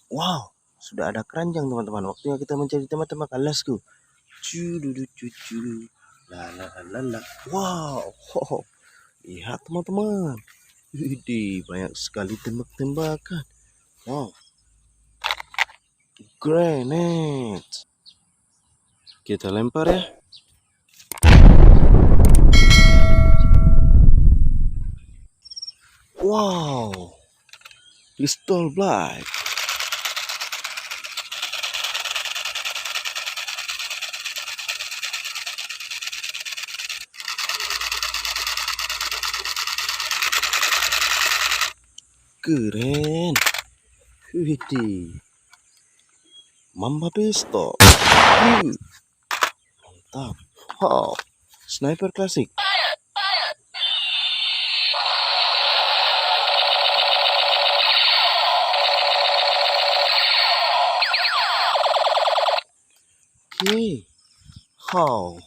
Wow, sudah ada keranjang teman-teman. Waktunya kita mencari tempat-tempat. Let's go. La la la la. Wow, lihat teman-teman. Widih, banyak sekali tembak-tembakan. Wow, grenade. Kita lempar ya. Wow, pistol black. Keren. Widih, mamba pistol. Mantap. Wow, sniper klasik. Okay. How?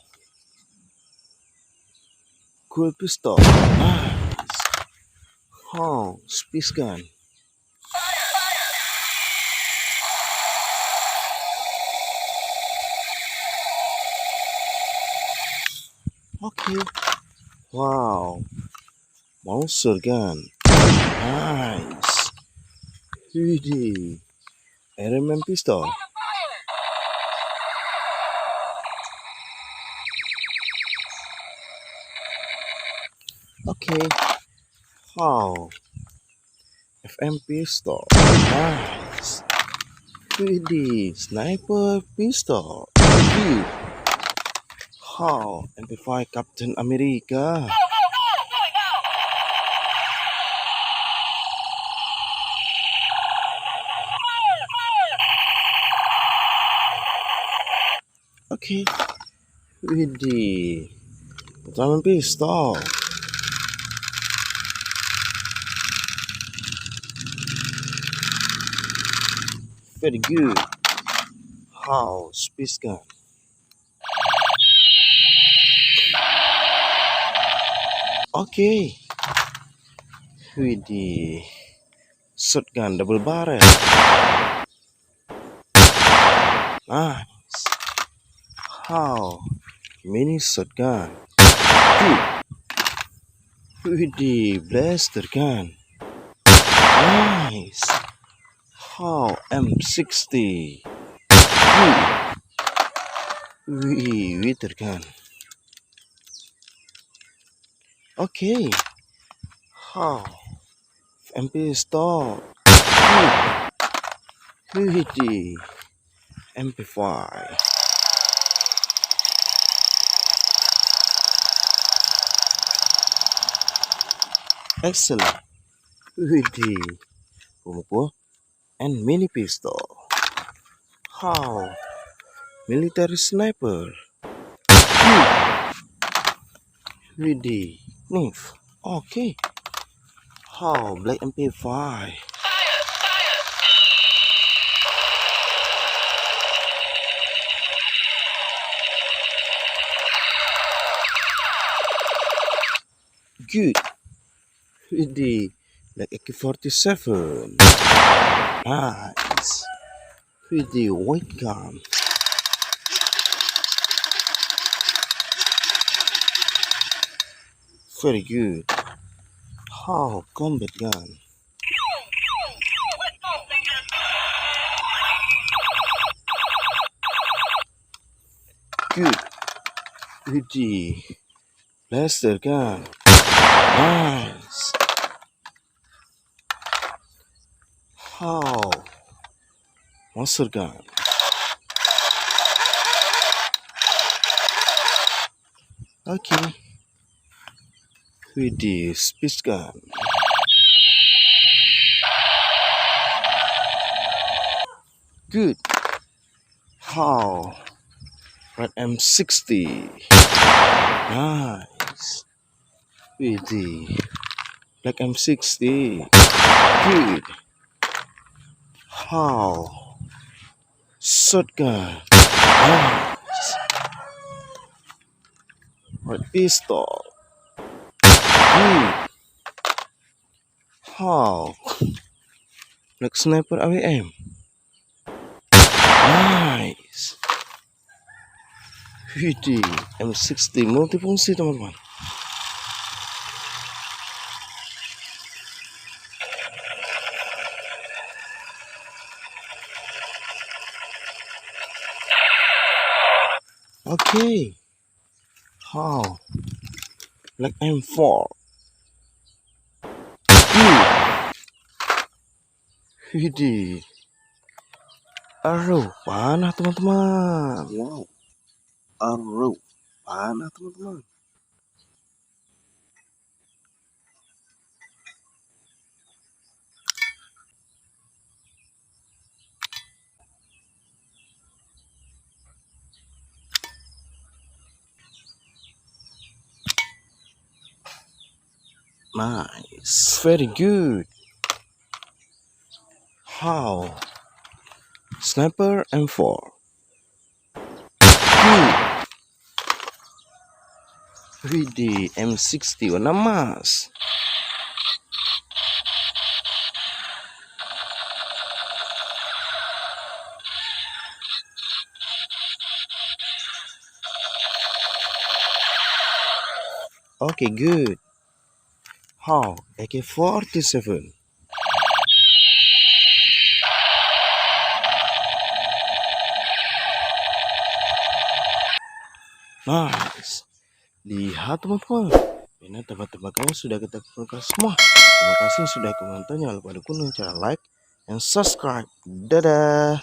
Cool pistol. Nice. How? Space gun. Okay. Wow. Monster gun. Nice. Widih. RMM pistol. Okay. Wow. FM pistol. Nice. Widih. Sniper pistol. How? MP5 Captain America. Okay. Widih. Ultraman pistol. Very good. How? Space gun. Okay. Widih. Shotgun double barrel. Nice. How? Mini shotgun. Good. Widih. Blaster gun. Nice. How? M60. Good. Wih, water gun. Okay. How? MP pistol. Widih. MP5. Excellent. Widih. Pumukul and mini pistol. How? Military sniper. Widih. Knife. Okay. How? Black MP5. Good. Widih. Black AK-47. Nice. Widih. White gun. Very good. How? Combat gun. Good. Widih. Blaster gun. Nice. How? Monster gun. Okay. Widih. Space gun. Good. How? Red M60. Nice. Widih. Black M60. Good. How? Shotgun. Nice. Red pistol. Good. How? Like sniper AWM. Nice. Widih, M60 multifungsi teman-teman. Okay. How? Like M4. Widih. Arrow, panah teman-teman. Wow. Arrow, panah teman-teman. Nice, very good. How? Sniper M4. Widih, M60 warna emas. Okay, good. How? AK-47. Nice. Lihat teman-teman. Ini tebak-tebak kamu sudah kita kumpulkan semua. Terima kasih sudah menonton. Jangan lupa dukung dengan cara like dan subscribe. Dadah.